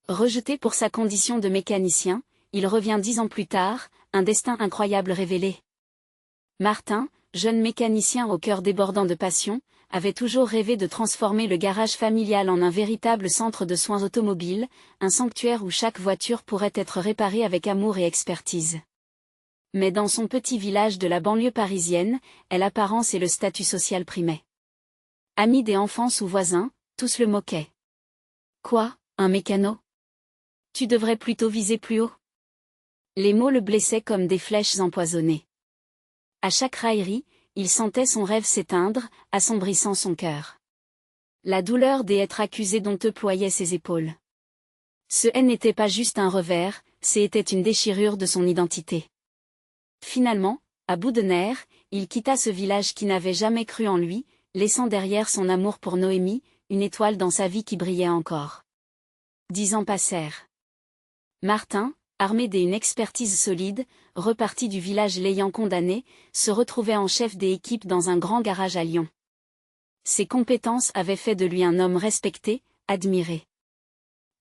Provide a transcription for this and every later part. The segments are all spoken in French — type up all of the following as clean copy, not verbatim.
Rejeté pour sa condition de mécanicien, il revient 10 ans plus tard, un destin incroyable révélé. Martin, jeune mécanicien au cœur débordant de passion, avait toujours rêvé de transformer le garage familial en un véritable centre de soins automobiles, un sanctuaire où chaque voiture pourrait être réparée avec amour et expertise. Mais dans son petit village de la banlieue parisienne, l'apparence et le statut social primaient. Amis des enfants ou voisins, tous le moquaient. Quoi, un mécano? Tu devrais plutôt viser plus haut. Les mots le blessaient comme des flèches empoisonnées. À chaque raillerie, il sentait son rêve s'éteindre, assombrissant son cœur. La douleur d'être accusé domptait ployait ses épaules. Ce N n'était pas juste un revers, c'était une déchirure de son identité. Finalement, à bout de nerfs, il quitta ce village qui n'avait jamais cru en lui, laissant derrière son amour pour Noémie, une étoile dans sa vie qui brillait encore. 10 ans passèrent. Martin, armé d'une expertise solide, reparti du village l'ayant condamné, se retrouvait en chef des équipes dans un grand garage à Lyon. Ses compétences avaient fait de lui un homme respecté, admiré.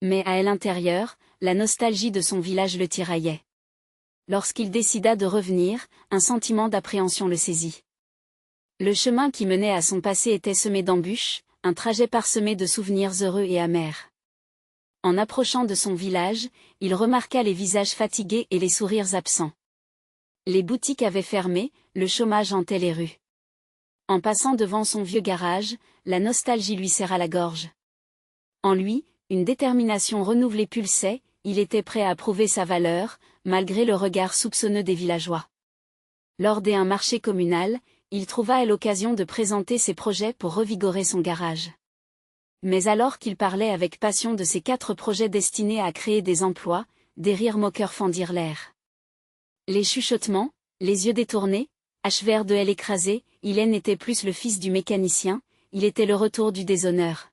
Mais à l'intérieur, la nostalgie de son village le tiraillait. Lorsqu'il décida de revenir, un sentiment d'appréhension le saisit. Le chemin qui menait à son passé était semé d'embûches, un trajet parsemé de souvenirs heureux et amers. En approchant de son village, il remarqua les visages fatigués et les sourires absents. Les boutiques avaient fermé, le chômage hantait les rues. En passant devant son vieux garage, la nostalgie lui serra la gorge. En lui, une détermination renouvelée pulsait, il était prêt à prouver sa valeur, malgré le regard soupçonneux des villageois. Lors d'un marché communal, il trouva l'occasion de présenter ses projets pour revigorer son garage. Mais alors qu'il parlait avec passion de ses 4 projets destinés à créer des emplois, des rires moqueurs fendirent l'air. Les chuchotements, les yeux détournés, achevèrent de l'écraser, il n'était plus le fils du mécanicien, il était le retour du déshonneur.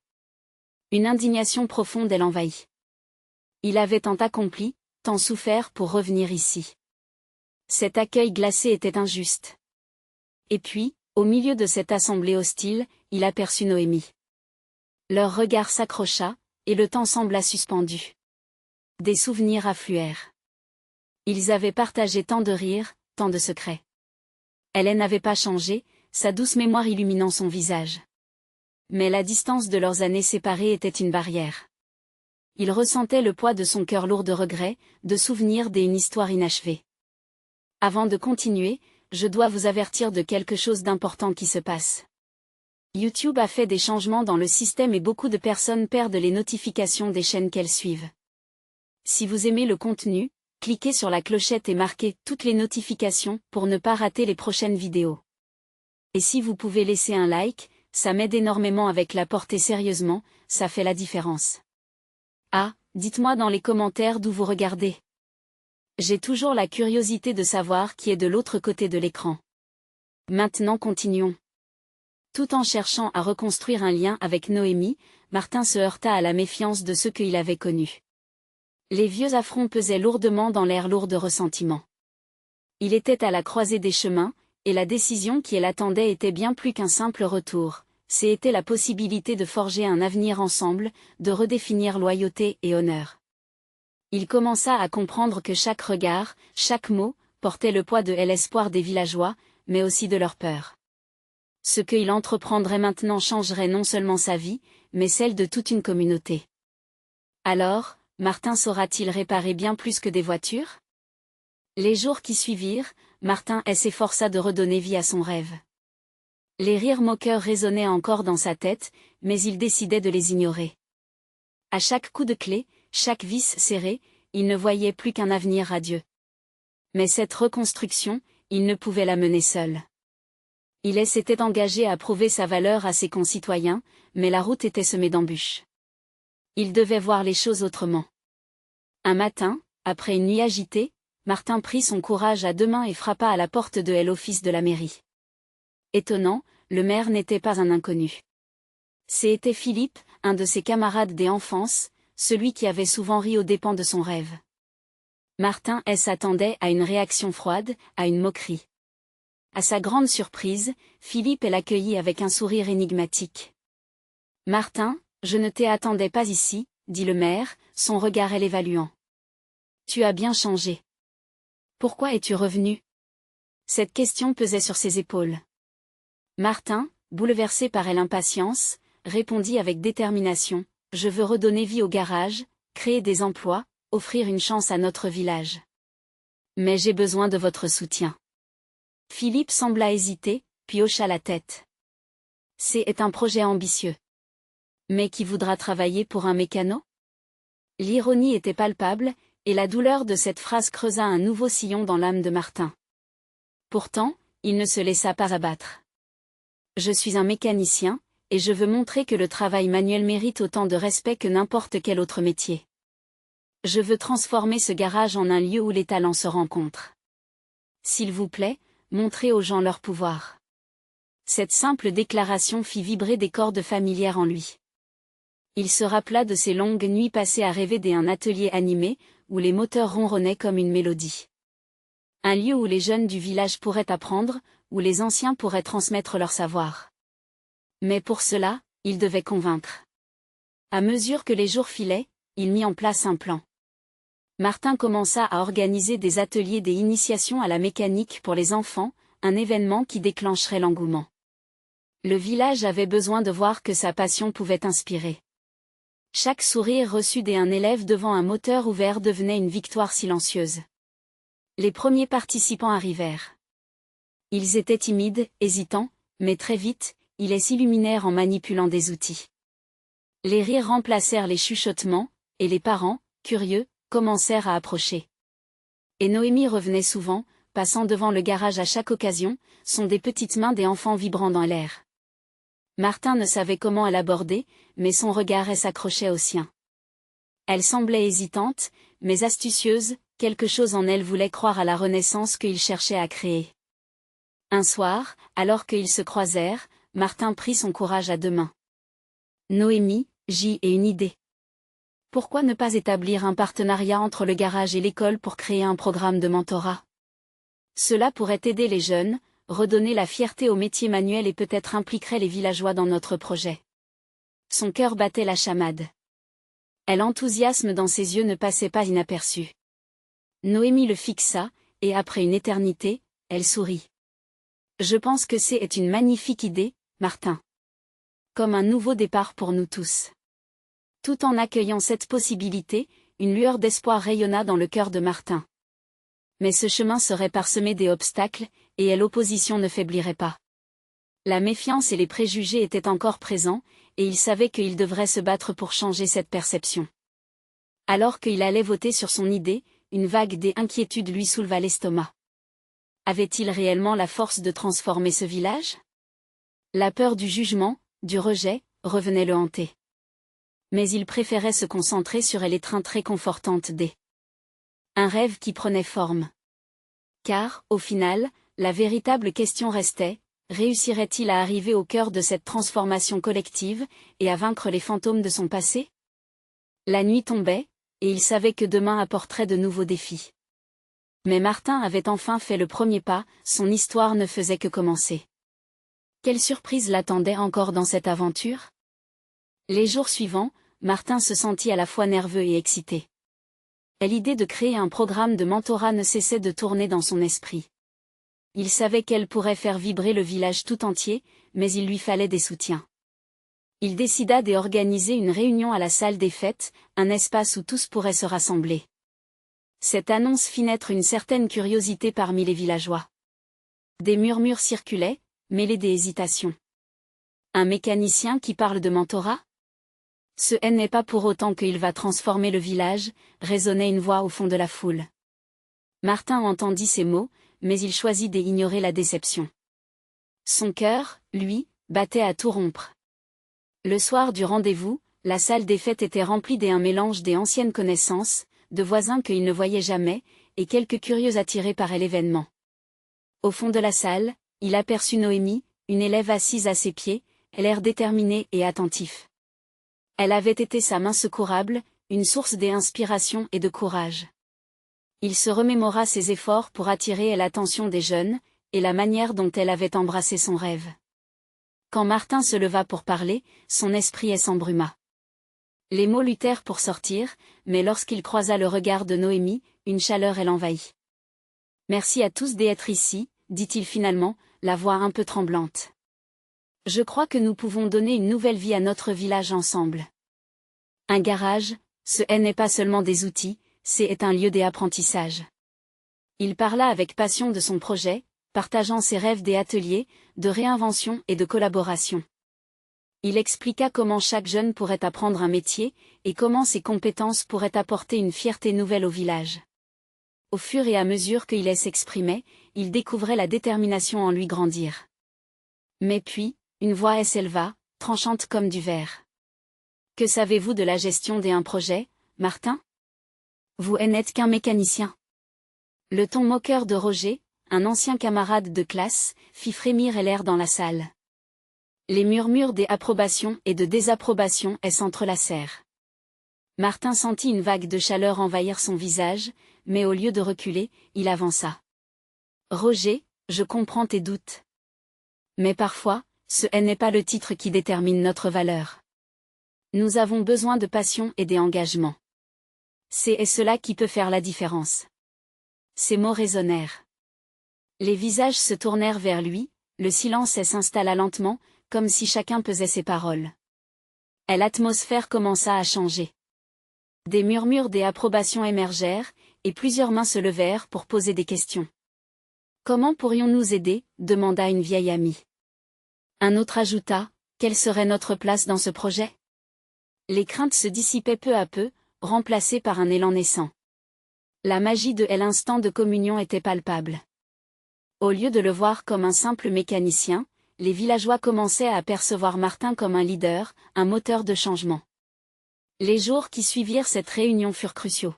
Une indignation profonde l'envahit. Il avait tant accompli, tant souffert pour revenir ici. Cet accueil glacé était injuste. Et puis, au milieu de cette assemblée hostile, il aperçut Noémie. Leur regard s'accrocha, et le temps sembla suspendu. Des souvenirs affluèrent. Ils avaient partagé tant de rires, tant de secrets. Elle n'avait pas changé, sa douce mémoire illuminant son visage. Mais la distance de leurs années séparées était une barrière. Il ressentait le poids de son cœur lourd de regrets, de souvenirs d'une histoire inachevée. Avant de continuer, je dois vous avertir de quelque chose d'important qui se passe. YouTube a fait des changements dans le système et beaucoup de personnes perdent les notifications des chaînes qu'elles suivent. Si vous aimez le contenu, cliquez sur la clochette et marquez toutes les notifications pour ne pas rater les prochaines vidéos. Et si vous pouvez laisser un like, ça m'aide énormément avec la portée sérieusement, ça fait la différence. Ah, dites-moi dans les commentaires d'où vous regardez. J'ai toujours la curiosité de savoir qui est de l'autre côté de l'écran. Maintenant continuons. Tout en cherchant à reconstruire un lien avec Noémie, Martin se heurta à la méfiance de ceux qu'il avait connus. Les vieux affronts pesaient lourdement dans l'air lourd de ressentiment. Il était à la croisée des chemins, et la décision qui l'attendait était bien plus qu'un simple retour, c'était la possibilité de forger un avenir ensemble, de redéfinir loyauté et honneur. Il commença à comprendre que chaque regard, chaque mot, portait le poids de l'espoir des villageois, mais aussi de leur peur. Ce qu'il entreprendrait maintenant changerait non seulement sa vie, mais celle de toute une communauté. Alors, Martin saura-t-il réparer bien plus que des voitures? Les jours qui suivirent, Martin s'efforça de redonner vie à son rêve. Les rires moqueurs résonnaient encore dans sa tête, mais il décidait de les ignorer. À chaque coup de clé, chaque vis serré, il ne voyait plus qu'un avenir radieux. Mais cette reconstruction, il ne pouvait la mener seul. Il s'était engagé à prouver sa valeur à ses concitoyens, mais la route était semée d'embûches. Il devait voir les choses autrement. Un matin, après une nuit agitée, Martin prit son courage à 2 mains et frappa à la porte de l'office de la mairie. Étonnant, le maire n'était pas un inconnu. C'était Philippe, un de ses camarades d'enfance, celui qui avait souvent ri aux dépens de son rêve. Martin s'attendait à une réaction froide, à une moquerie. À sa grande surprise, Philippe l'accueillit avec un sourire énigmatique. « Martin, je ne t'attendais pas ici, dit le maire, son regard l'évaluant. Tu as bien changé. Pourquoi es-tu revenu? Cette question pesait sur ses épaules. Martin, bouleversé par l'impatience, répondit avec détermination, je veux redonner vie au garage, créer des emplois, offrir une chance à notre village. Mais j'ai besoin de votre soutien. Philippe sembla hésiter, puis hocha la tête. C'est un projet ambitieux. Mais qui voudra travailler pour un mécano? L'ironie était palpable, et la douleur de cette phrase creusa un nouveau sillon dans l'âme de Martin. Pourtant, il ne se laissa pas abattre. Je suis un mécanicien, et je veux montrer que le travail manuel mérite autant de respect que n'importe quel autre métier. Je veux transformer ce garage en un lieu où les talents se rencontrent. S'il vous plaît, montrez aux gens leur pouvoir. Cette simple déclaration fit vibrer des cordes familières en lui. Il se rappela de ces longues nuits passées à rêver d'un atelier animé, où les moteurs ronronnaient comme une mélodie. Un lieu où les jeunes du village pourraient apprendre, où les anciens pourraient transmettre leur savoir. Mais pour cela, il devait convaincre. À mesure que les jours filaient, il mit en place un plan. Martin commença à organiser des ateliers des initiations à la mécanique pour les enfants, un événement qui déclencherait l'engouement. Le village avait besoin de voir que sa passion pouvait inspirer. Chaque sourire reçu d'un élève devant un moteur ouvert devenait une victoire silencieuse. Les premiers participants arrivèrent. Ils étaient timides, hésitants, mais très vite, ils s'illuminèrent en manipulant des outils. Les rires remplacèrent les chuchotements, et les parents, curieux, commencèrent à approcher. Et Noémie revenait souvent, passant devant le garage à chaque occasion, son des petites mains des enfants vibrant dans l'air. Martin ne savait comment l'aborder, mais son regard s'accrochait au sien. Elle semblait hésitante, mais astucieuse, quelque chose en elle voulait croire à la renaissance qu'il cherchait à créer. Un soir, alors qu'ils se croisèrent, Martin prit son courage à deux mains. Noémie, j'ai une idée. Pourquoi ne pas établir un partenariat entre le garage et l'école pour créer un programme de mentorat? Cela pourrait aider les jeunes, redonner la fierté au métier manuel et peut-être impliquerait les villageois dans notre projet. Son cœur battait la chamade. L'enthousiasme dans ses yeux ne passait pas inaperçu. Noémie le fixa, et après une éternité, elle sourit. Je pense que c'est une magnifique idée, Martin. Comme un nouveau départ pour nous tous. Tout en accueillant cette possibilité, une lueur d'espoir rayonna dans le cœur de Martin. Mais ce chemin serait parsemé d'obstacles, et l'opposition ne faiblirait pas. La méfiance et les préjugés étaient encore présents, et il savait qu'il devrait se battre pour changer cette perception. Alors qu'il allait voter sur son idée, une vague d'inquiétude lui souleva l'estomac. Avait-il réellement la force de transformer ce village? La peur du jugement, du rejet, revenait le hanter. Mais il préférait se concentrer sur l'étreinte réconfortante un rêve qui prenait forme. Car, au final, la véritable question restait, réussirait-il à arriver au cœur de cette transformation collective, et à vaincre les fantômes de son passé? La nuit tombait, et il savait que demain apporterait de nouveaux défis. Mais Martin avait enfin fait le premier pas, son histoire ne faisait que commencer. Quelle surprise l'attendait encore dans cette aventure? Les jours suivants, Martin se sentit à la fois nerveux et excité. L'idée de créer un programme de mentorat ne cessait de tourner dans son esprit. Il savait qu'elle pourrait faire vibrer le village tout entier, mais il lui fallait des soutiens. Il décida d'organiser une réunion à la salle des fêtes, un espace où tous pourraient se rassembler. Cette annonce fit naître une certaine curiosité parmi les villageois. Des murmures circulaient, mêlés d'hésitations. Un mécanicien qui parle de mentorat? Ce n'est pas pour autant qu'il va transformer le village, résonnait une voix au fond de la foule. Martin entendit ces mots, mais il choisit d'ignorer la déception. Son cœur, lui, battait à tout rompre. Le soir du rendez-vous, la salle des fêtes était remplie d'un mélange des anciennes connaissances, de voisins qu'il ne voyait jamais, et quelques curieux attirés par l'événement. Au fond de la salle, il aperçut Noémie, une élève assise à ses pieds, l'air déterminé et attentif. Elle avait été sa main secourable, une source d'inspiration et de courage. Il se remémora ses efforts pour attirer l'attention des jeunes, et la manière dont elle avait embrassé son rêve. Quand Martin se leva pour parler, son esprit s'embruma. Les mots luttèrent pour sortir, mais lorsqu'il croisa le regard de Noémie, une chaleur l'envahit. « Merci à tous d'être ici, dit-il finalement, la voix un peu tremblante. Je crois que nous pouvons donner une nouvelle vie à notre village ensemble. Un garage, ce n'est pas seulement des outils, c'est un lieu d'apprentissage. » Il parla avec passion de son projet, partageant ses rêves d'ateliers, de réinvention et de collaboration. Il expliqua comment chaque jeune pourrait apprendre un métier, et comment ses compétences pourraient apporter une fierté nouvelle au village. Au fur et à mesure qu'il s'exprimait, il découvrait la détermination en lui grandir. Mais puis, une voix s'éleva, tranchante comme du verre. « Que savez-vous de la gestion d'un projet, Martin? Vous n'êtes qu'un mécanicien. » Le ton moqueur de Roger, un ancien camarade de classe, fit frémir l'air dans la salle. Les murmures d'approbation et de désapprobation s'entrelacèrent. Martin sentit une vague de chaleur envahir son visage, mais au lieu de reculer, il avança. « Roger, je comprends tes doutes. Mais parfois, ce n'est pas le titre qui détermine notre valeur. Nous avons besoin de passion et d'engagement. C'est cela qui peut faire la différence. » Ces mots résonnèrent. Les visages se tournèrent vers lui, le silence s'installa lentement, comme si chacun pesait ses paroles. Et l'atmosphère commença à changer. Des murmures d'approbation émergèrent, et plusieurs mains se levèrent pour poser des questions. « Comment pourrions-nous aider ?» demanda une vieille amie. Un autre ajouta, « Quelle serait notre place dans ce projet ?» Les craintes se dissipaient peu à peu, remplacées par un élan naissant. La magie de l'instant de communion était palpable. Au lieu de le voir comme un simple mécanicien, les villageois commençaient à apercevoir Martin comme un leader, un moteur de changement. Les jours qui suivirent cette réunion furent cruciaux.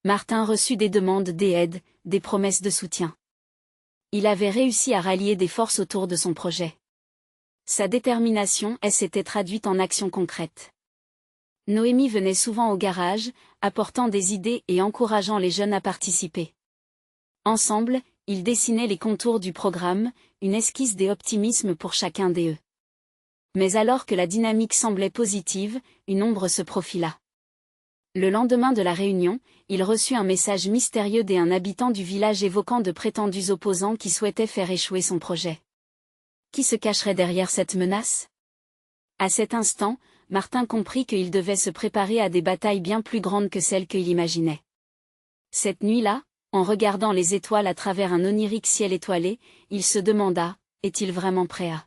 Martin reçut des demandes d'aide, des promesses de soutien. Il avait réussi à rallier des forces autour de son projet. Sa détermination s'était traduite en actions concrètes. Noémie venait souvent au garage, apportant des idées et encourageant les jeunes à participer. Ensemble, ils dessinaient les contours du programme, une esquisse d'optimisme pour chacun d'eux. Mais alors que la dynamique semblait positive, une ombre se profila. Le lendemain de la réunion, il reçut un message mystérieux d'un habitant du village évoquant de prétendus opposants qui souhaitaient faire échouer son projet. Qui se cacherait derrière cette menace? À cet instant, Martin comprit qu'il devait se préparer à des batailles bien plus grandes que celles qu'il imaginait. Cette nuit-là, en regardant les étoiles à travers un onirique ciel étoilé, il se demanda, est-il vraiment prêt à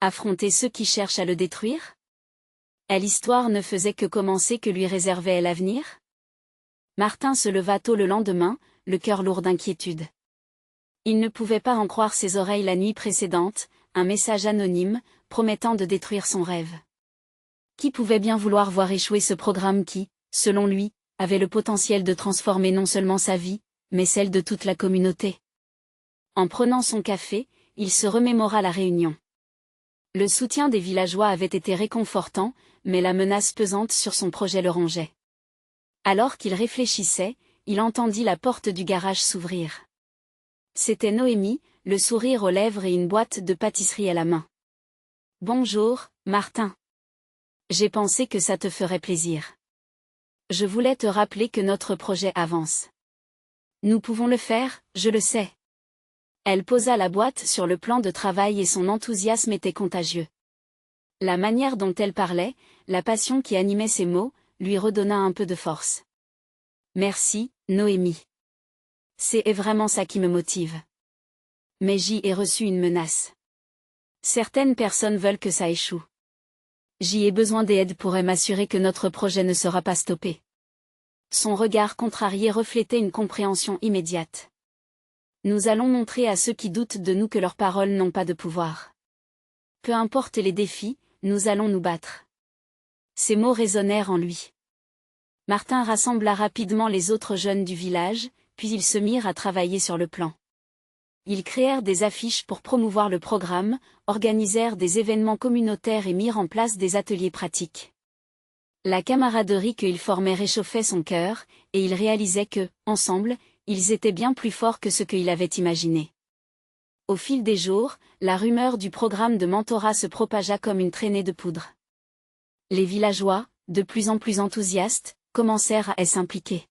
affronter ceux qui cherchent à le détruire? Et l'histoire ne faisait que commencer que lui réservait l'avenir? Martin se leva tôt le lendemain, le cœur lourd d'inquiétude. Il ne pouvait pas en croire ses oreilles la nuit précédente, un message anonyme, promettant de détruire son rêve. Qui pouvait bien vouloir voir échouer ce programme qui, selon lui, avait le potentiel de transformer non seulement sa vie, mais celle de toute la communauté? En prenant son café, il se remémora la réunion. Le soutien des villageois avait été réconfortant, mais la menace pesante sur son projet le rongeait. Alors qu'il réfléchissait, il entendit la porte du garage s'ouvrir. C'était Noémie, le sourire aux lèvres et une boîte de pâtisserie à la main. « Bonjour, Martin. J'ai pensé que ça te ferait plaisir. Je voulais te rappeler que notre projet avance. Nous pouvons le faire, je le sais. » Elle posa la boîte sur le plan de travail et son enthousiasme était contagieux. La manière dont elle parlait, la passion qui animait ses mots, lui redonna un peu de force. « Merci, Noémie. C'est vraiment ça qui me motive. Mais j'y ai reçu une menace. Certaines personnes veulent que ça échoue. J'y ai besoin d'aide pour m'assurer que notre projet ne sera pas stoppé. » Son regard contrarié reflétait une compréhension immédiate. Nous allons montrer à ceux qui doutent de nous que leurs paroles n'ont pas de pouvoir. Peu importe les défis, nous allons nous battre. Ces mots résonnèrent en lui. Martin rassembla rapidement les autres jeunes du village, puis ils se mirent à travailler sur le plan. Ils créèrent des affiches pour promouvoir le programme, organisèrent des événements communautaires et mirent en place des ateliers pratiques. La camaraderie qu'ils formaient réchauffait son cœur, et il réalisait que, ensemble, ils étaient bien plus forts que ce qu'il avait imaginé. Au fil des jours, la rumeur du programme de mentorat se propagea comme une traînée de poudre. Les villageois, de plus en plus enthousiastes, commencèrent à s'impliquer.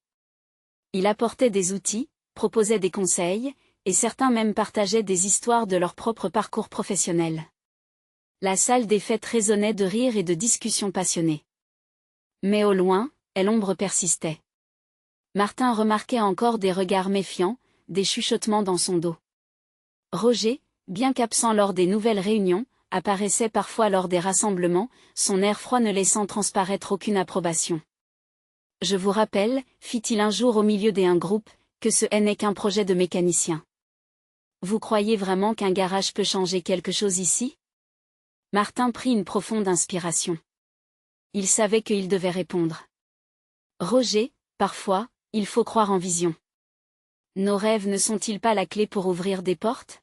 Il apportait des outils, proposait des conseils, et certains même partageaient des histoires de leur propre parcours professionnel. La salle des fêtes résonnait de rires et de discussions passionnées. Mais au loin, l'ombre persistait. Martin remarquait encore des regards méfiants, des chuchotements dans son dos. Roger, bien qu'absent lors des nouvelles réunions, apparaissait parfois lors des rassemblements, son air froid ne laissant transparaître aucune approbation. « Je vous rappelle, fit-il un jour au milieu d'un groupe, que ce n'est qu'un projet de mécanicien. Vous croyez vraiment qu'un garage peut changer quelque chose ici ?» Martin prit une profonde inspiration. Il savait qu'il devait répondre. « Roger, parfois, il faut croire en vision. Nos rêves ne sont-ils pas la clé pour ouvrir des portes ?»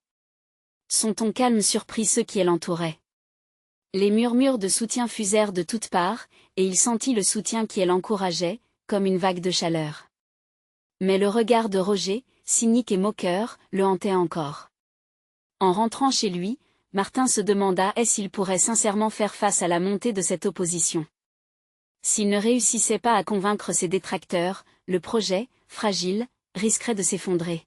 Son ton calme surprit ceux qui l'entouraient. Les murmures de soutien fusèrent de toutes parts, et il sentit le soutien qui l'encourageait, comme une vague de chaleur. Mais le regard de Roger, cynique et moqueur, le hantait encore. En rentrant chez lui, Martin se demanda s'il pourrait sincèrement faire face à la montée de cette opposition. S'il ne réussissait pas à convaincre ses détracteurs, le projet, fragile, risquerait de s'effondrer.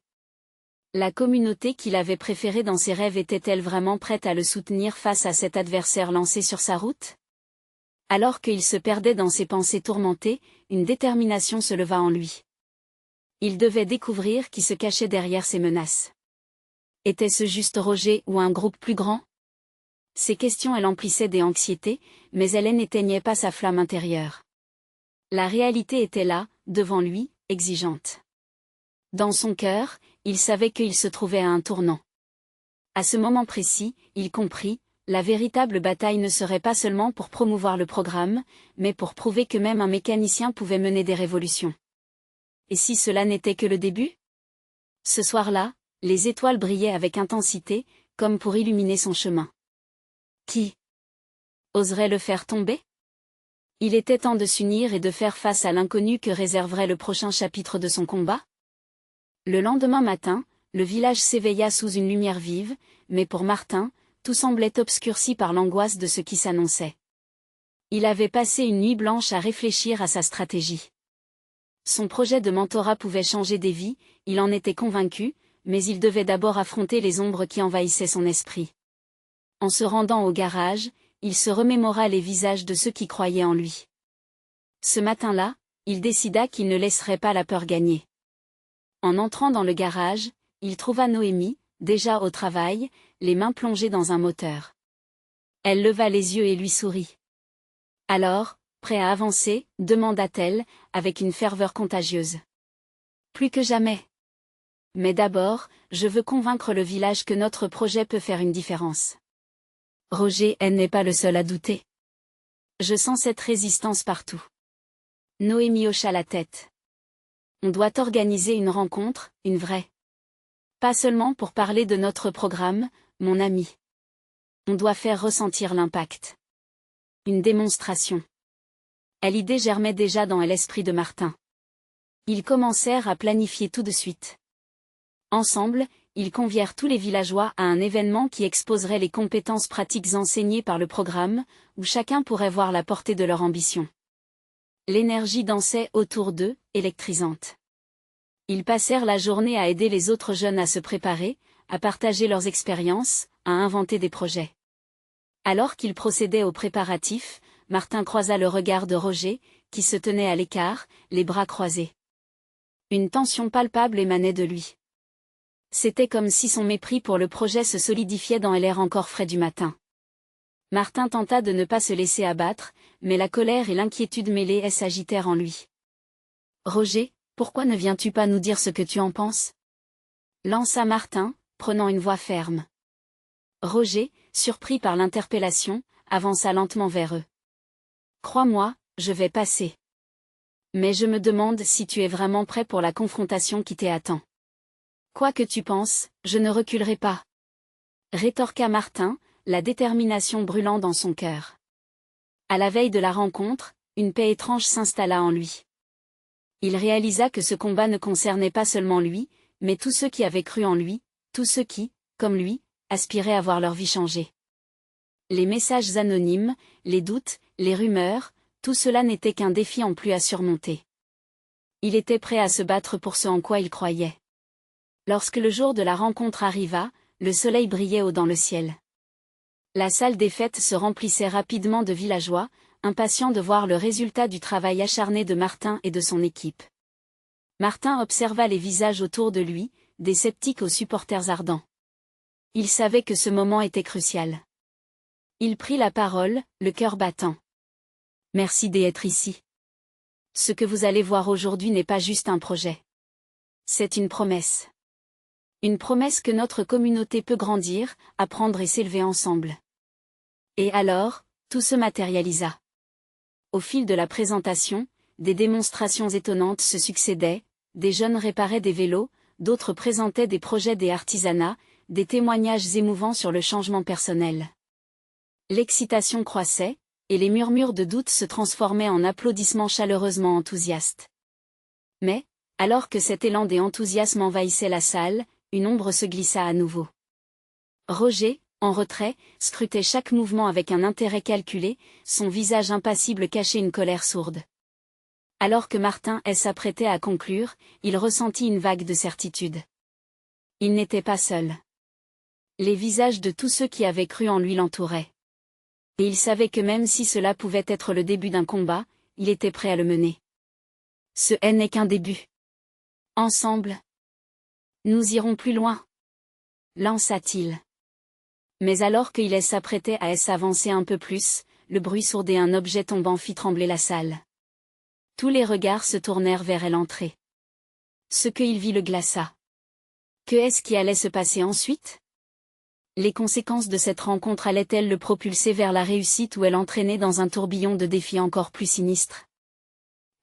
La communauté qu'il avait préférée dans ses rêves était-elle vraiment prête à le soutenir face à cet adversaire lancé sur sa route? Alors qu'il se perdait dans ses pensées tourmentées, une détermination se leva en lui. Il devait découvrir qui se cachait derrière ces menaces. Était-ce juste Roger ou un groupe plus grand? Ces questions l'emplissaient d'anxiété, mais elle n'éteignait pas sa flamme intérieure. La réalité était là, devant lui, exigeante. Dans son cœur, il savait qu'il se trouvait à un tournant. À ce moment précis, il comprit, la véritable bataille ne serait pas seulement pour promouvoir le programme, mais pour prouver que même un mécanicien pouvait mener des révolutions. Et si cela n'était que le début? Ce soir-là, les étoiles brillaient avec intensité, comme pour illuminer son chemin. Qui oserait le faire tomber? Il était temps de s'unir et de faire face à l'inconnu que réserverait le prochain chapitre de son combat. Le lendemain matin, le village s'éveilla sous une lumière vive, mais pour Martin, tout semblait obscurci par l'angoisse de ce qui s'annonçait. Il avait passé une nuit blanche à réfléchir à sa stratégie. Son projet de mentorat pouvait changer des vies, il en était convaincu, mais il devait d'abord affronter les ombres qui envahissaient son esprit. En se rendant au garage, il se remémora les visages de ceux qui croyaient en lui. Ce matin-là, il décida qu'il ne laisserait pas la peur gagner. En entrant dans le garage, il trouva Noémie, déjà au travail, les mains plongées dans un moteur. Elle leva les yeux et lui sourit. « Alors, prêt à avancer ?» demanda-t-elle, avec une ferveur contagieuse. « Plus que jamais. Mais d'abord, je veux convaincre le village que notre projet peut faire une différence. » Roger n'est pas le seul à douter. Je sens cette résistance partout. Noémie hocha la tête. On doit organiser une rencontre, une vraie. Pas seulement pour parler de notre programme, mon ami. On doit faire ressentir l'impact. Une démonstration. L'idée germait déjà dans l'esprit de Martin. Ils commencèrent à planifier tout de suite. Ensemble, ils convièrent tous les villageois à un événement qui exposerait les compétences pratiques enseignées par le programme, où chacun pourrait voir la portée de leur ambition. L'énergie dansait autour d'eux, électrisante. Ils passèrent la journée à aider les autres jeunes à se préparer, à partager leurs expériences, à inventer des projets. Alors qu'ils procédaient aux préparatifs, Martin croisa le regard de Roger, qui se tenait à l'écart, les bras croisés. Une tension palpable émanait de lui. C'était comme si son mépris pour le projet se solidifiait dans l'air encore frais du matin. Martin tenta de ne pas se laisser abattre, mais la colère et l'inquiétude mêlées s'agitèrent en lui. « Roger, pourquoi ne viens-tu pas nous dire ce que tu en penses ?» lança Martin, prenant une voix ferme. Roger, surpris par l'interpellation, avança lentement vers eux. « Crois-moi, je vais passer. Mais je me demande si tu es vraiment prêt pour la confrontation qui t'attend. » « Quoi que tu penses, je ne reculerai pas. » rétorqua Martin, la détermination brûlant dans son cœur. À la veille de la rencontre, une paix étrange s'installa en lui. Il réalisa que ce combat ne concernait pas seulement lui, mais tous ceux qui avaient cru en lui, tous ceux qui, comme lui, aspiraient à voir leur vie changer. Les messages anonymes, les doutes, les rumeurs, Tout cela n'était qu'un défi en plus à surmonter. Il était prêt à se battre pour ce en quoi il croyait. Lorsque le jour de la rencontre arriva, le soleil brillait haut dans le ciel. La salle des fêtes se remplissait rapidement de villageois, impatients de voir le résultat du travail acharné de Martin et de son équipe. Martin observa les visages autour de lui, des sceptiques aux supporters ardents. Il savait que ce moment était crucial. Il prit la parole, le cœur battant. Merci d'être ici. Ce que vous allez voir aujourd'hui n'est pas juste un projet. C'est une promesse. Une promesse que notre communauté peut grandir, apprendre et s'élever ensemble. Et alors, tout se matérialisa. Au fil de la présentation, des démonstrations étonnantes se succédaient, des jeunes réparaient des vélos, d'autres présentaient des projets des artisanats, des témoignages émouvants sur le changement personnel. L'excitation croissait, et les murmures de doute se transformaient en applaudissements chaleureusement enthousiastes. Mais, alors que cet élan d'enthousiasme envahissait la salle, une ombre se glissa à nouveau. Roger, en retrait, scrutait chaque mouvement avec un intérêt calculé, son visage impassible cachait une colère sourde. Alors que Martin s'apprêtait à conclure, il ressentit une vague de certitude. Il n'était pas seul. Les visages de tous ceux qui avaient cru en lui l'entouraient. Et il savait que même si cela pouvait être le début d'un combat, il était prêt à le mener. Ce n'est qu'un début. Ensemble, nous irons plus loin, lança-t-il. Mais alors qu'il s'apprêtait à s'avancer un peu plus, le bruit sourd d'un objet tombant fit trembler la salle. Tous les regards se tournèrent vers l'entrée. Ce qu'il vit le glaça. Que est-ce qui allait se passer ensuite? Les conséquences de cette rencontre allaient-elles le propulser vers la réussite ou elle entraîner dans un tourbillon de défis encore plus sinistres?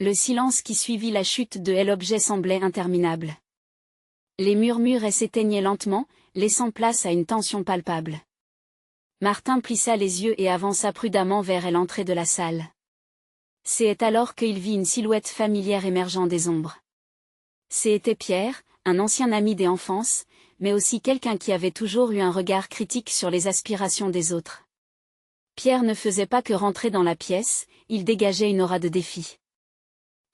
Le silence qui suivit la chute de l'objet semblait interminable. Les murmures s'éteignaient lentement, laissant place à une tension palpable. Martin plissa les yeux et avança prudemment vers l'entrée de la salle. C'est alors qu'il vit une silhouette familière émergeant des ombres. C'était Pierre, un ancien ami d'enfance, mais aussi quelqu'un qui avait toujours eu un regard critique sur les aspirations des autres. Pierre ne faisait pas que rentrer dans la pièce, il dégageait une aura de défi.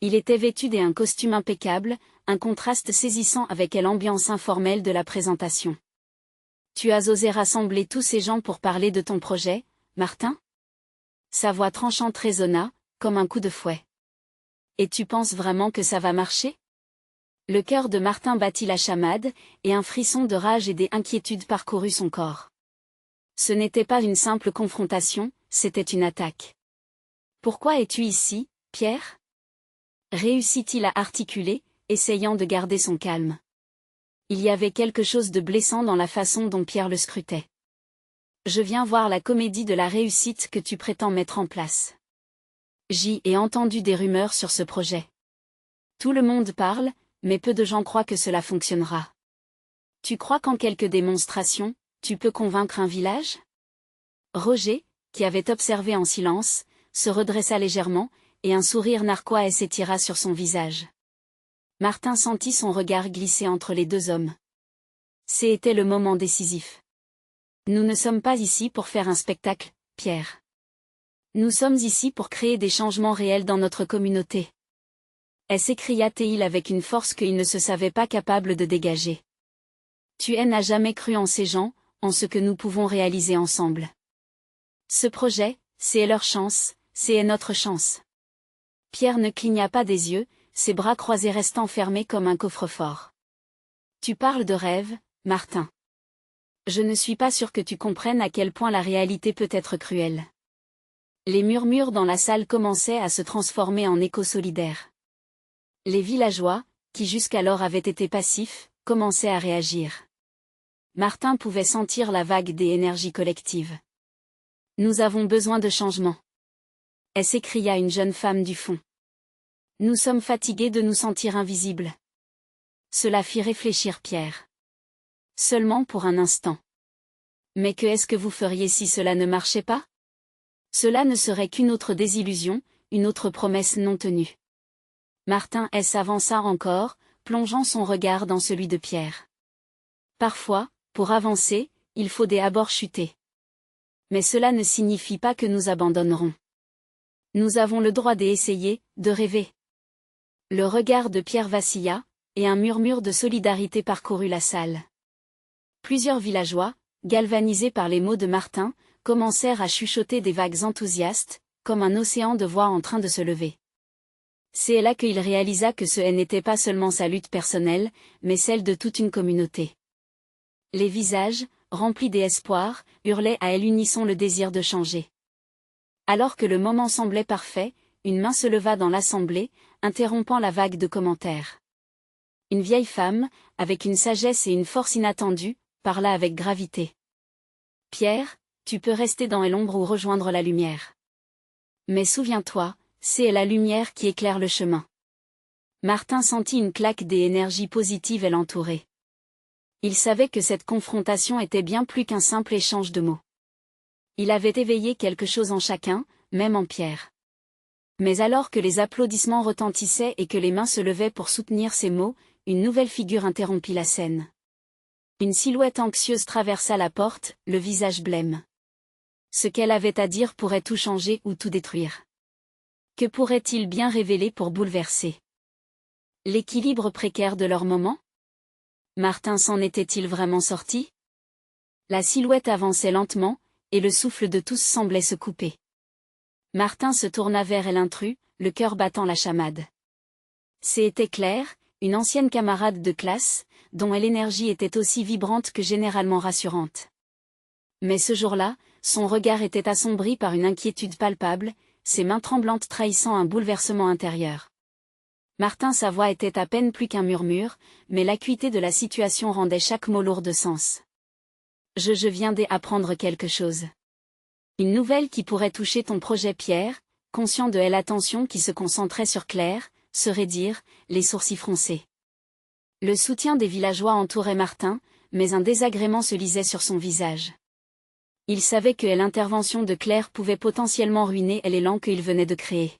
Il était vêtu d'un costume impeccable, un contraste saisissant avec l'ambiance informelle de la présentation. Tu as osé rassembler tous ces gens pour parler de ton projet, Martin? Sa voix tranchante résonna, comme un coup de fouet. Et tu penses vraiment que ça va marcher? Le cœur de Martin battit la chamade, et un frisson de rage et d'inquiétude parcourut son corps. Ce n'était pas une simple confrontation, c'était une attaque. Pourquoi es-tu ici, Pierre? Réussit-il à articuler, essayant de garder son calme. Il y avait quelque chose de blessant dans la façon dont Pierre le scrutait. Je viens voir la comédie de la réussite que tu prétends mettre en place. J'y ai entendu des rumeurs sur ce projet. Tout le monde parle, mais peu de gens croient que cela fonctionnera. Tu crois qu'en quelques démonstrations, tu peux convaincre un village? Roger, qui avait observé en silence, se redressa légèrement, et un sourire narquois s'étira sur son visage. Martin sentit son regard glisser entre les deux hommes. C'était le moment décisif. Nous ne sommes pas ici pour faire un spectacle, Pierre. Nous sommes ici pour créer des changements réels dans notre communauté. S'écria-t-il avec une force qu'il ne se savait pas capable de dégager. Tu n'as jamais cru en ces gens, en ce que nous pouvons réaliser ensemble. Ce projet, c'est leur chance, c'est notre chance. Pierre ne cligna pas des yeux, ses bras croisés restant fermés comme un coffre-fort. Tu parles de rêve, Martin. Je ne suis pas sûr que tu comprennes à quel point la réalité peut être cruelle. Les murmures dans la salle commençaient à se transformer en échos solidaires. Les villageois, qui jusqu'alors avaient été passifs, commençaient à réagir. Martin pouvait sentir la vague des énergies collectives. Nous avons besoin de changement. S'écria une jeune femme du fond. Nous sommes fatigués de nous sentir invisibles. Cela fit réfléchir Pierre. Seulement pour un instant. Mais que vous feriez si cela ne marchait pas? Cela ne serait qu'une autre désillusion, une autre promesse non tenue. Martin s'avança encore, plongeant son regard dans celui de Pierre. Parfois, pour avancer, il faut d'abord chuter. Mais cela ne signifie pas que nous abandonnerons. Nous avons le droit d'essayer, de rêver. Le regard de Pierre vacilla, et un murmure de solidarité parcourut la salle. Plusieurs villageois, galvanisés par les mots de Martin, commencèrent à chuchoter des vagues enthousiastes, comme un océan de voix en train de se lever. C'est là qu'il réalisa que ce n'était pas seulement sa lutte personnelle, mais celle de toute une communauté. Les visages, remplis d'espoir, hurlaient à l'unisson le désir de changer. Alors que le moment semblait parfait, une main se leva dans l'assemblée, interrompant la vague de commentaires. Une vieille femme, avec une sagesse et une force inattendues, parla avec gravité. « Pierre, tu peux rester dans l'ombre ou rejoindre la lumière. Mais souviens-toi, c'est la lumière qui éclaire le chemin. » Martin sentit une claque des énergies positives l'entourer. Il savait que cette confrontation était bien plus qu'un simple échange de mots. Il avait éveillé quelque chose en chacun, même en Pierre. Mais alors que les applaudissements retentissaient et que les mains se levaient pour soutenir ces mots, une nouvelle figure interrompit la scène. Une silhouette anxieuse traversa la porte, le visage blême. Ce qu'elle avait à dire pourrait tout changer ou tout détruire. Que pourrait-il bien révéler pour bouleverser l'équilibre précaire de leur moment? Martin s'en était-il vraiment sorti? La silhouette avançait lentement, et le souffle de tous semblait se couper. Martin se tourna vers l'intrus, le cœur battant la chamade. C'était Claire, une ancienne camarade de classe, dont l'énergie était aussi vibrante que généralement rassurante. Mais ce jour-là, son regard était assombri par une inquiétude palpable, ses mains tremblantes trahissant un bouleversement intérieur. Martin, sa voix était à peine plus qu'un murmure, mais l'acuité de la situation rendait chaque mot lourd de sens. Je viens d'apprendre quelque chose. Une nouvelle qui pourrait toucher ton projet Pierre, conscient de l'attention qui se concentrait sur Claire, se raidir, les sourcils froncés. Le soutien des villageois entourait Martin, mais un désagrément se lisait sur son visage. Il savait que l'intervention de Claire pouvait potentiellement ruiner l'élan qu'il venait de créer.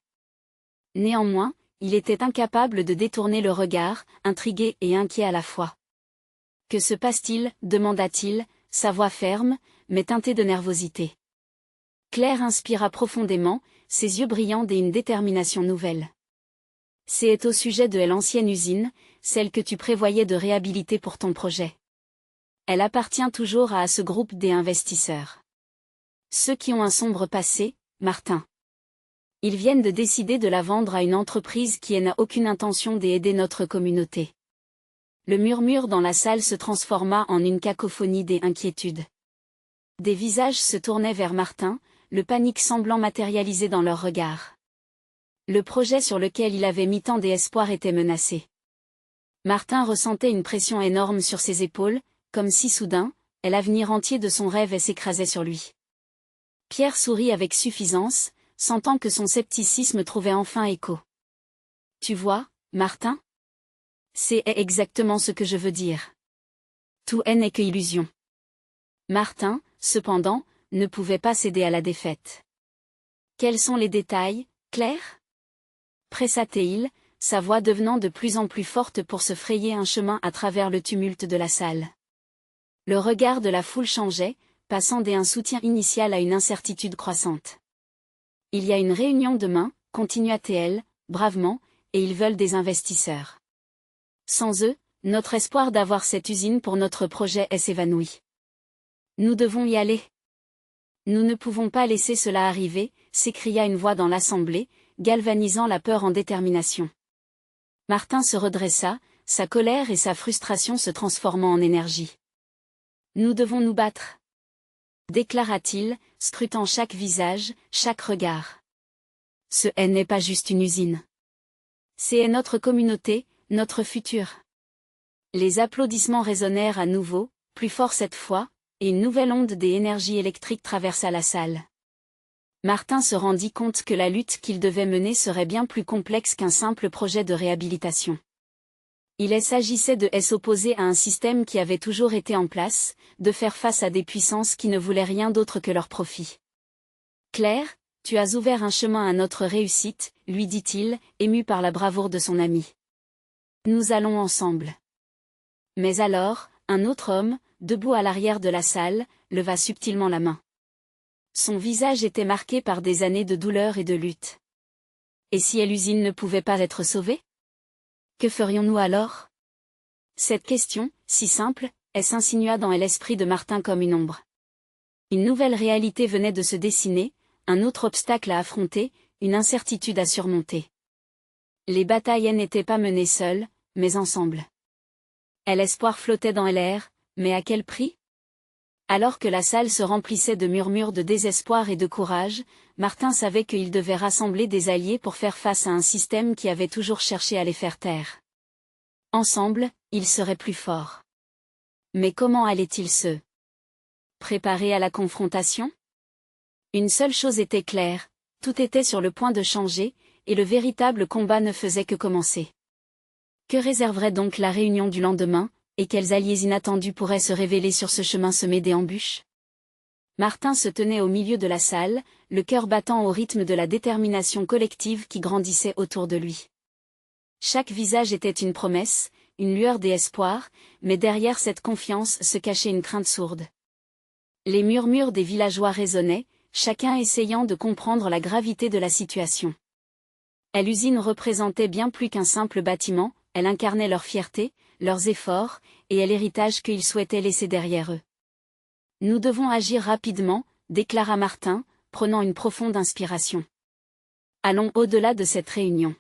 Néanmoins, il était incapable de détourner le regard, intrigué et inquiet à la fois. « Que se passe-t-il » demanda-t-il, sa voix ferme, mais teintée de nervosité. Claire inspira profondément, ses yeux brillants d'une détermination nouvelle. « C'est au sujet de l'ancienne usine, celle que tu prévoyais de réhabiliter pour ton projet. Elle appartient toujours à ce groupe des investisseurs. Ceux qui ont un sombre passé, Martin. Ils viennent de décider de la vendre à une entreprise qui n'a aucune intention d'aider notre communauté. » Le murmure dans la salle se transforma en une cacophonie d'inquiétudes. Des visages se tournaient vers Martin, le panique semblant matérialisé dans leurs regards. Le projet sur lequel il avait mis tant d'espoir était menacé. Martin ressentait une pression énorme sur ses épaules, comme si soudain, l'avenir entier de son rêve s'écrasait sur lui. Pierre sourit avec suffisance, sentant que son scepticisme trouvait enfin écho. « Tu vois, Martin ? C'est exactement ce que je veux dire. Tout n'est que illusion. » Martin, cependant, ne pouvait pas céder à la défaite. « Quels sont les détails, Claire ?» pressa-t-il, sa voix devenant de plus en plus forte pour se frayer un chemin à travers le tumulte de la salle. Le regard de la foule changeait, passant d'un soutien initial à une incertitude croissante. « Il y a une réunion demain, continua-t-elle, bravement, et ils veulent des investisseurs. Sans eux, notre espoir d'avoir cette usine pour notre projet s'évanouit. Nous devons y aller. » « Nous ne pouvons pas laisser cela arriver » s'écria une voix dans l'assemblée, galvanisant la peur en détermination. Martin se redressa, sa colère et sa frustration se transformant en énergie. « Nous devons nous battre » déclara-t-il, scrutant chaque visage, chaque regard. « Ce n'est pas juste une usine. C'est notre communauté, notre futur. » Les applaudissements résonnèrent à nouveau, plus fort cette fois, et une nouvelle onde des énergies électriques traversa la salle. Martin se rendit compte que la lutte qu'il devait mener serait bien plus complexe qu'un simple projet de réhabilitation. Il s'agissait de s'opposer à un système qui avait toujours été en place, de faire face à des puissances qui ne voulaient rien d'autre que leur profit. « Claire, tu as ouvert un chemin à notre réussite, » lui dit-il, ému par la bravoure de son ami. « Nous allons ensemble. » Mais alors, un autre homme, debout à l'arrière de la salle, leva subtilement la main. Son visage était marqué par des années de douleur et de lutte. Et si l'usine ne pouvait pas être sauvée? Que ferions-nous alors? Cette question, si simple, s'insinua dans l'esprit de Martin comme une ombre. Une nouvelle réalité venait de se dessiner, un autre obstacle à affronter, une incertitude à surmonter. Les batailles n'étaient pas menées seules, mais ensemble. L'espoir flottait dans l'air, mais à quel prix? Alors que la salle se remplissait de murmures de désespoir et de courage, Martin savait qu'il devait rassembler des alliés pour faire face à un système qui avait toujours cherché à les faire taire. Ensemble, ils seraient plus forts. Mais comment allaient-ils se préparer à la confrontation? Une seule chose était claire, tout était sur le point de changer, et le véritable combat ne faisait que commencer. Que réserverait donc la réunion du lendemain, et quels alliés inattendus pourraient se révéler sur ce chemin semé d'embûches? Martin se tenait au milieu de la salle, le cœur battant au rythme de la détermination collective qui grandissait autour de lui. Chaque visage était une promesse, une lueur d'espoir, mais derrière cette confiance se cachait une crainte sourde. Les murmures des villageois résonnaient, chacun essayant de comprendre la gravité de la situation. L'usine représentait bien plus qu'un simple bâtiment, elle incarnait leur fierté, leurs efforts, et l'héritage qu'ils souhaitaient laisser derrière eux. Nous devons agir rapidement, déclara Martin, prenant une profonde inspiration. Allons au-delà de cette réunion.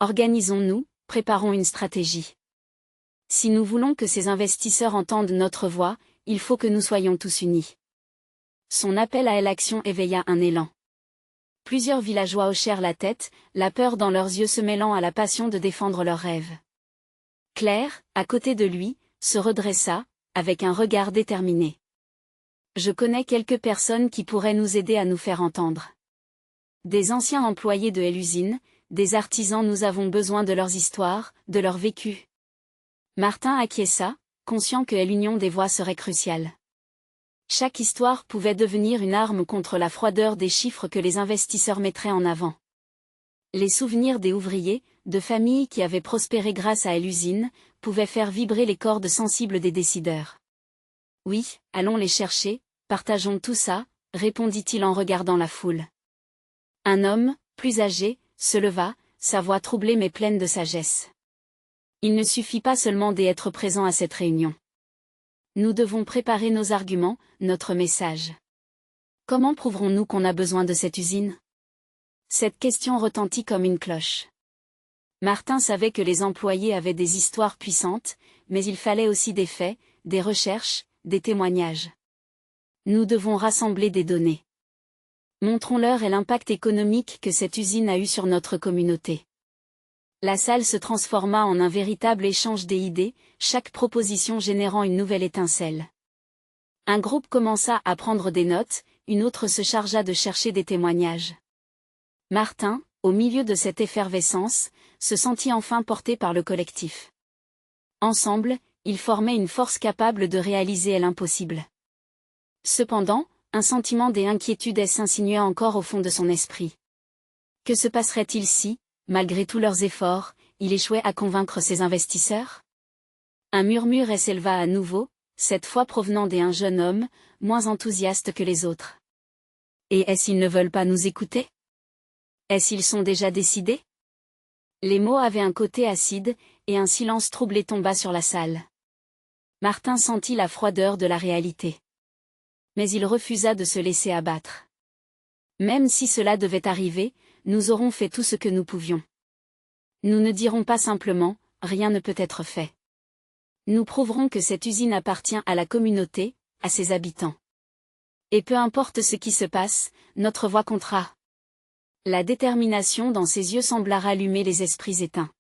Organisons-nous, préparons une stratégie. Si nous voulons que ces investisseurs entendent notre voix, il faut que nous soyons tous unis. Son appel à l'action éveilla un élan. Plusieurs villageois hochèrent la tête, la peur dans leurs yeux se mêlant à la passion de défendre leurs rêves. Claire, à côté de lui, se redressa, avec un regard déterminé. Je connais quelques personnes qui pourraient nous aider à nous faire entendre. Des anciens employés de l'usine, des artisans, nous avons besoin de leurs histoires, de leur vécu. Martin acquiesça, conscient que l'union des voix serait cruciale. Chaque histoire pouvait devenir une arme contre la froideur des chiffres que les investisseurs mettraient en avant. Les souvenirs des ouvriers, de familles qui avaient prospéré grâce à l'usine, pouvaient faire vibrer les cordes sensibles des décideurs. Oui, allons les chercher, partageons tout ça, répondit-il en regardant la foule. Un homme, plus âgé, se leva, sa voix troublée mais pleine de sagesse. Il ne suffit pas seulement d'être présent à cette réunion. Nous devons préparer nos arguments, notre message. Comment prouverons-nous qu'on a besoin de cette usine? Cette question retentit comme une cloche. Martin savait que les employés avaient des histoires puissantes, mais il fallait aussi des faits, des recherches, des témoignages. Nous devons rassembler des données. Montrons-leur l'impact économique que cette usine a eu sur notre communauté. La salle se transforma en un véritable échange des idées, chaque proposition générant une nouvelle étincelle. Un groupe commença à prendre des notes, une autre se chargea de chercher des témoignages. Martin, au milieu de cette effervescence, se sentit enfin porté par le collectif. Ensemble, ils formaient une force capable de réaliser l'impossible. Cependant, un sentiment d'inquiétude s'insinua encore au fond de son esprit. Que se passerait-il si, malgré tous leurs efforts, il échouait à convaincre ses investisseurs? Un murmure s'éleva à nouveau, cette fois provenant d'un jeune homme, moins enthousiaste que les autres. Et est-ce qu'ils ne veulent pas nous écouter? Est-ce qu'ils sont déjà décidés? Les mots avaient un côté acide, et un silence troublé tomba sur la salle. Martin sentit la froideur de la réalité. Mais il refusa de se laisser abattre. Même si cela devait arriver, nous aurons fait tout ce que nous pouvions. Nous ne dirons pas simplement, rien ne peut être fait. Nous prouverons que cette usine appartient à la communauté, à ses habitants. Et peu importe ce qui se passe, notre voix comptera. La détermination dans ses yeux sembla rallumer les esprits éteints.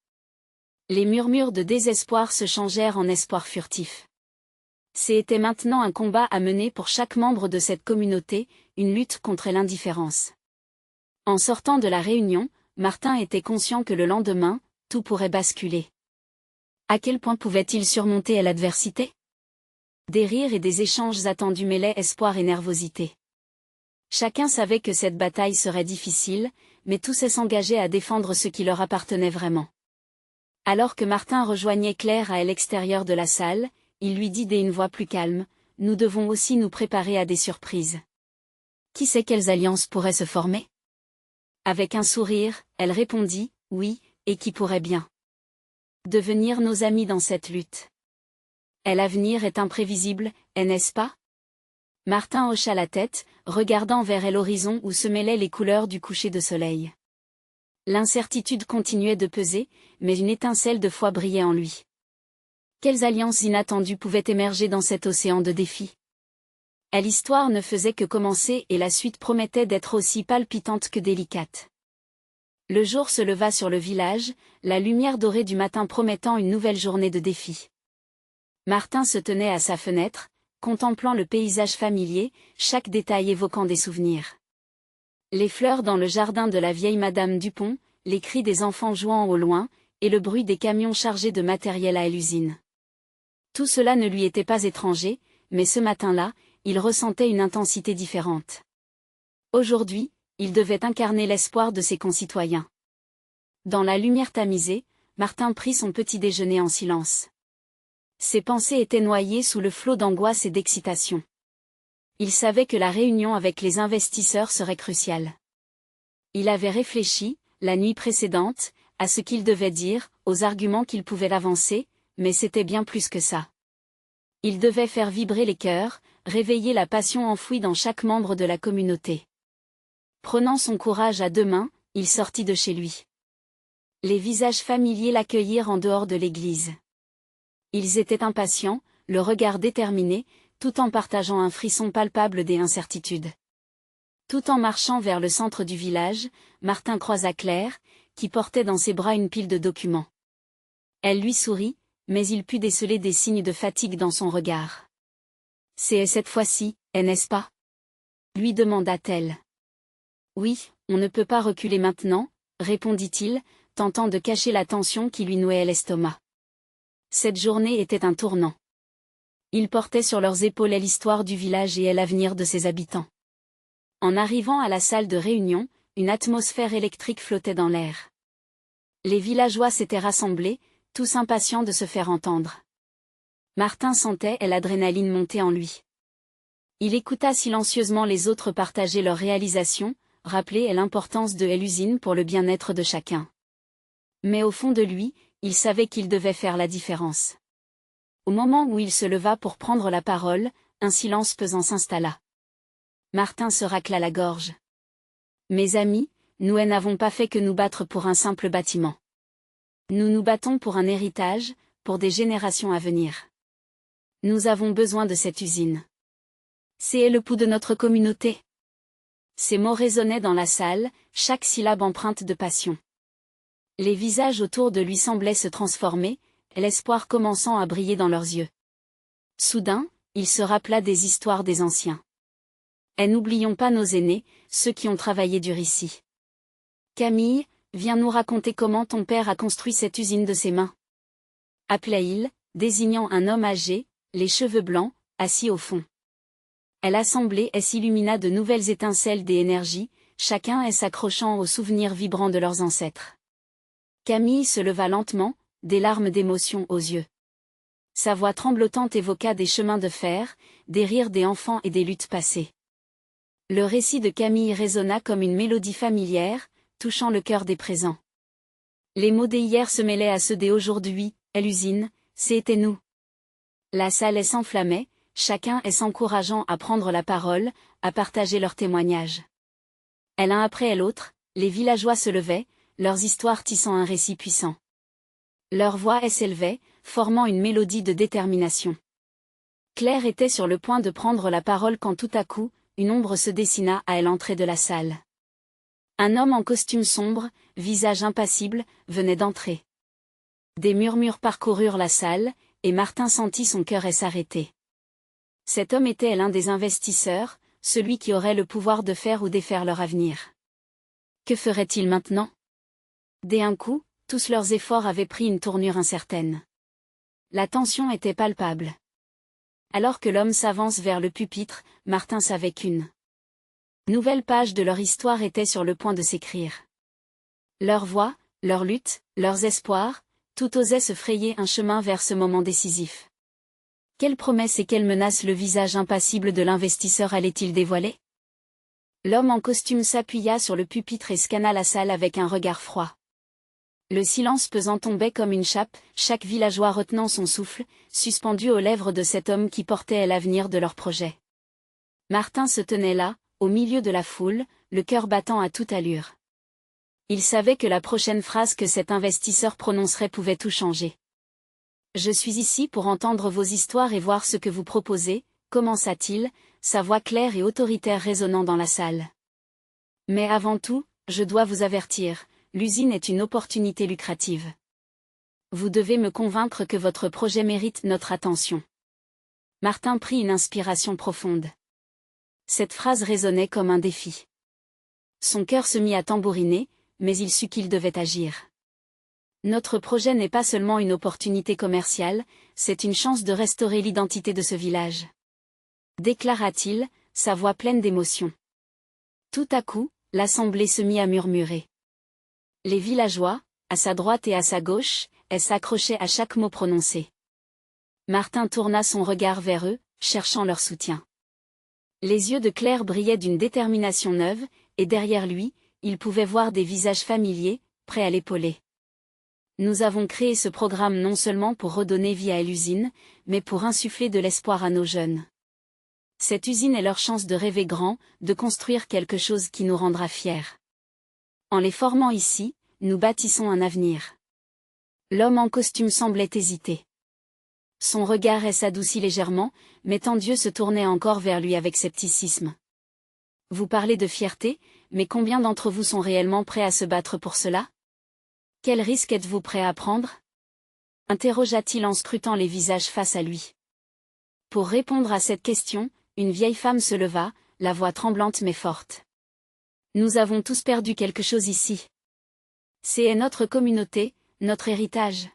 Les murmures de désespoir se changèrent en espoir furtif. C'était maintenant un combat à mener pour chaque membre de cette communauté, une lutte contre l'indifférence. En sortant de la réunion, Martin était conscient que le lendemain, tout pourrait basculer. À quel point pouvait-il surmonter l'adversité? Des rires et des échanges attendus mêlaient espoir et nervosité. Chacun savait que cette bataille serait difficile, mais tous s'engageaient à défendre ce qui leur appartenait vraiment. Alors que Martin rejoignait Claire à l'extérieur de la salle, il lui dit d'une voix plus calme, « Nous devons aussi nous préparer à des surprises. Qui sait quelles alliances pourraient se former? Avec un sourire, elle répondit, oui, et qui pourrait bien devenir nos amis dans cette lutte. Et l'avenir est imprévisible, n'est-ce pas? Martin hocha la tête, regardant vers l'horizon où se mêlaient les couleurs du coucher de soleil. L'incertitude continuait de peser, mais une étincelle de foi brillait en lui. Quelles alliances inattendues pouvaient émerger dans cet océan de défis? Et l'histoire ne faisait que commencer et la suite promettait d'être aussi palpitante que délicate. Le jour se leva sur le village, la lumière dorée du matin promettant une nouvelle journée de défis. Martin se tenait à sa fenêtre, contemplant le paysage familier, chaque détail évoquant des souvenirs. Les fleurs dans le jardin de la vieille Madame Dupont, les cris des enfants jouant au loin, et le bruit des camions chargés de matériel à l'usine. Tout cela ne lui était pas étranger, mais ce matin-là, il ressentait une intensité différente. Aujourd'hui, il devait incarner l'espoir de ses concitoyens. Dans la lumière tamisée, Martin prit son petit déjeuner en silence. Ses pensées étaient noyées sous le flot d'angoisse et d'excitation. Il savait que la réunion avec les investisseurs serait cruciale. Il avait réfléchi, la nuit précédente, à ce qu'il devait dire, aux arguments qu'il pouvait avancer, mais c'était bien plus que ça. Il devait faire vibrer les cœurs, réveiller la passion enfouie dans chaque membre de la communauté. Prenant son courage à deux mains, il sortit de chez lui. Les visages familiers l'accueillirent en dehors de l'église. Ils étaient impatients, le regard déterminé, tout en partageant un frisson palpable des incertitudes. Tout en marchant vers le centre du village, Martin croisa Claire, qui portait dans ses bras une pile de documents. Elle lui sourit, mais il put déceler des signes de fatigue dans son regard. « C'est cette fois-ci, n'est-ce pas ?» lui demanda-t-elle. « Oui, on ne peut pas reculer maintenant, » répondit-il, tentant de cacher la tension qui lui nouait l'estomac. Cette journée était un tournant. Ils portaient sur leurs épaules l'histoire du village et l'avenir de ses habitants. En arrivant à la salle de réunion, une atmosphère électrique flottait dans l'air. Les villageois s'étaient rassemblés, tous impatients de se faire entendre. Martin sentait l'adrénaline monter en lui. Il écouta silencieusement les autres partager leurs réalisations, rappeler l'importance de l'usine pour le bien-être de chacun. Mais au fond de lui, il savait qu'il devait faire la différence. Au moment où il se leva pour prendre la parole, un silence pesant s'installa. Martin se racla la gorge. « Mes amis, nous n'avons pas fait que nous battre pour un simple bâtiment. Nous nous battons pour un héritage, pour des générations à venir. Nous avons besoin de cette usine. C'est le pouls de notre communauté. » Ces mots résonnaient dans la salle, chaque syllabe empreinte de passion. Les visages autour de lui semblaient se transformer, l'espoir commençant à briller dans leurs yeux. Soudain, il se rappela des histoires des anciens. Et n'oublions pas nos aînés, ceux qui ont travaillé dur ici. Camille, viens nous raconter comment ton père a construit cette usine de ses mains. Appela-t-il, désignant un homme âgé, les cheveux blancs, assis au fond. Et l'assemblée s'illumina de nouvelles étincelles des énergies, chacun s'accrochant aux souvenirs vibrants de leurs ancêtres. Camille se leva lentement, des larmes d'émotion aux yeux. Sa voix tremblotante évoqua des chemins de fer, des rires des enfants et des luttes passées. Le récit de Camille résonna comme une mélodie familière, touchant le cœur des présents. Les mots d'hier se mêlaient à ceux d'aujourd'hui, l'usine, c'était nous. La salle s'enflammait, chacun s'encourageant à prendre la parole, à partager leurs témoignages. Et l'un après l'autre, les villageois se levaient, leurs histoires tissant un récit puissant. Leur voix s'élevait, formant une mélodie de détermination. Claire était sur le point de prendre la parole quand tout à coup, une ombre se dessina à l'entrée de la salle. Un homme en costume sombre, visage impassible, venait d'entrer. Des murmures parcoururent la salle, et Martin sentit son cœur s'arrêter. Cet homme était l'un des investisseurs, celui qui aurait le pouvoir de faire ou défaire leur avenir. Que ferait-il maintenant? D'un coup, tous leurs efforts avaient pris une tournure incertaine. La tension était palpable. Alors que l'homme s'avance vers le pupitre, Martin savait qu'une nouvelle page de leur histoire était sur le point de s'écrire. Leurs voix, leurs luttes, leurs espoirs, tout osait se frayer un chemin vers ce moment décisif. Quelles promesses et quelles menaces le visage impassible de l'investisseur allait-il dévoiler? L'homme en costume s'appuya sur le pupitre et scanna la salle avec un regard froid. Le silence pesant tombait comme une chape, chaque villageois retenant son souffle, suspendu aux lèvres de cet homme qui portait l'avenir de leur projet. Martin se tenait là, au milieu de la foule, le cœur battant à toute allure. Il savait que la prochaine phrase que cet investisseur prononcerait pouvait tout changer. « Je suis ici pour entendre vos histoires et voir ce que vous proposez », commença-t-il, sa voix claire et autoritaire résonnant dans la salle. « Mais avant tout, je dois vous avertir, l'usine est une opportunité lucrative. Vous devez me convaincre que votre projet mérite notre attention. » Martin prit une inspiration profonde. Cette phrase résonnait comme un défi. Son cœur se mit à tambouriner, mais il sut qu'il devait agir. Notre projet n'est pas seulement une opportunité commerciale, c'est une chance de restaurer l'identité de ce village. Déclara-t-il, sa voix pleine d'émotion. Tout à coup, l'assemblée se mit à murmurer. Les villageois, à sa droite et à sa gauche, s'accrochaient à chaque mot prononcé. Martin tourna son regard vers eux, cherchant leur soutien. Les yeux de Claire brillaient d'une détermination neuve, et derrière lui, il pouvait voir des visages familiers, prêts à l'épauler. Nous avons créé ce programme non seulement pour redonner vie à l'usine, mais pour insuffler de l'espoir à nos jeunes. Cette usine est leur chance de rêver grand, de construire quelque chose qui nous rendra fiers. En les formant ici, nous bâtissons un avenir. L'homme en costume semblait hésiter. Son regard s'adoucit légèrement, mais Tendieu se tournait encore vers lui avec scepticisme. Vous parlez de fierté, mais combien d'entre vous sont réellement prêts à se battre pour cela? Quel risque êtes-vous prêt à prendre? Interrogea-t-il en scrutant les visages face à lui. Pour répondre à cette question, une vieille femme se leva, la voix tremblante mais forte. Nous avons tous perdu quelque chose ici. C'est notre communauté, notre héritage.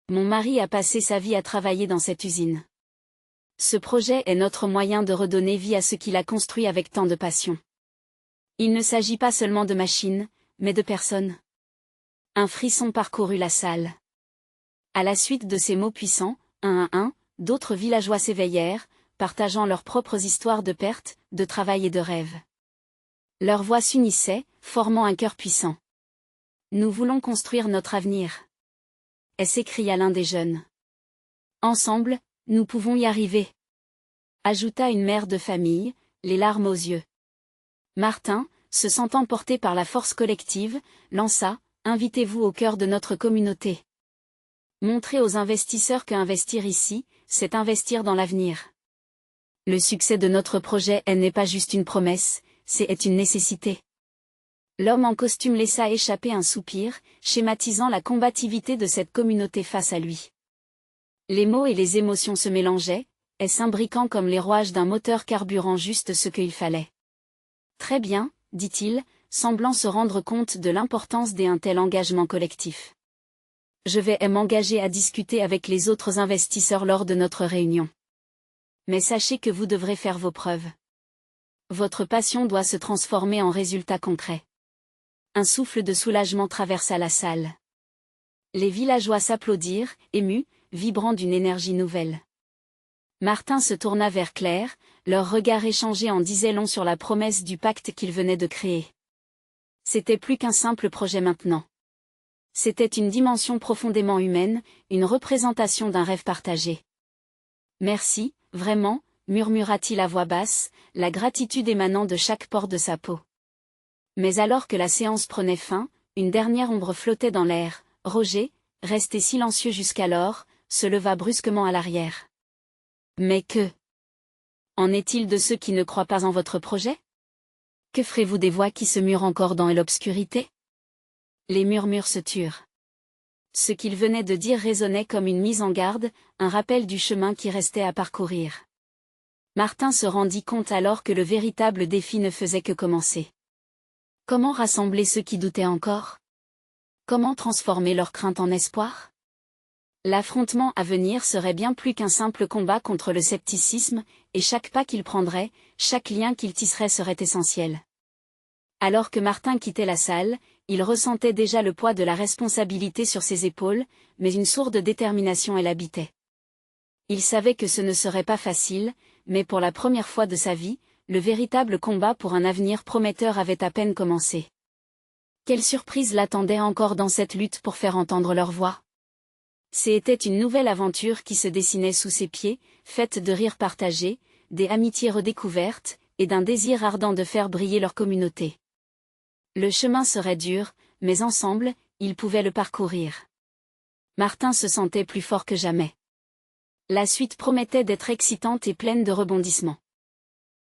Mon mari a passé sa vie à travailler dans cette usine. Ce projet est notre moyen de redonner vie à ce qu'il a construit avec tant de passion. Il ne s'agit pas seulement de machines, mais de personnes. Un frisson parcourut la salle. À la suite de ces mots puissants, un à un, d'autres villageois s'éveillèrent, partageant leurs propres histoires de perte, de travail et de rêve. Leurs voix s'unissaient, formant un chœur puissant. Nous voulons construire notre avenir. S'écria l'un des jeunes. Ensemble, nous pouvons y arriver. Ajouta une mère de famille, les larmes aux yeux. Martin, se sentant porté par la force collective, lança « Invitez-vous au cœur de notre communauté. Montrez aux investisseurs qu'investir ici, c'est investir dans l'avenir. Le succès de notre projet n'est pas juste une promesse, c'est une nécessité. » L'homme en costume laissa échapper un soupir, schématisant la combativité de cette communauté face à lui. Les mots et les émotions se mélangeaient, s'imbriquant comme les rouages d'un moteur carburant juste ce qu'il fallait. Très bien, dit-il, semblant se rendre compte de l'importance d'un tel engagement collectif. Je vais m'engager à discuter avec les autres investisseurs lors de notre réunion. Mais sachez que vous devrez faire vos preuves. Votre passion doit se transformer en résultats concrets. Un souffle de soulagement traversa la salle. Les villageois s'applaudirent, émus, vibrant d'une énergie nouvelle. Martin se tourna vers Claire, leurs regards échangés en disaient long sur la promesse du pacte qu'ils venaient de créer. C'était plus qu'un simple projet maintenant. C'était une dimension profondément humaine, une représentation d'un rêve partagé. Merci, vraiment, murmura-t-il à voix basse, la gratitude émanant de chaque pore de sa peau. Mais alors que la séance prenait fin, une dernière ombre flottait dans l'air. Roger, resté silencieux jusqu'alors, se leva brusquement à l'arrière. Mais que en est-il de ceux qui ne croient pas en votre projet? Que ferez-vous des voix qui se murent encore dans l'obscurité? Les murmures se turent. Ce qu'il venait de dire résonnait comme une mise en garde, un rappel du chemin qui restait à parcourir. Martin se rendit compte alors que le véritable défi ne faisait que commencer. Comment rassembler ceux qui doutaient encore? Comment transformer leur crainte en espoir? L'affrontement à venir serait bien plus qu'un simple combat contre le scepticisme, et chaque pas qu'il prendrait, chaque lien qu'il tisserait serait essentiel. Alors que Martin quittait la salle, il ressentait déjà le poids de la responsabilité sur ses épaules, mais une sourde détermination l'habitait. Il savait que ce ne serait pas facile, mais pour la première fois de sa vie, le véritable combat pour un avenir prometteur avait à peine commencé. Quelle surprise l'attendait encore dans cette lutte pour faire entendre leur voix? C'était une nouvelle aventure qui se dessinait sous ses pieds, faite de rires partagés, des amitiés redécouvertes, et d'un désir ardent de faire briller leur communauté. Le chemin serait dur, mais ensemble, ils pouvaient le parcourir. Martin se sentait plus fort que jamais. La suite promettait d'être excitante et pleine de rebondissements.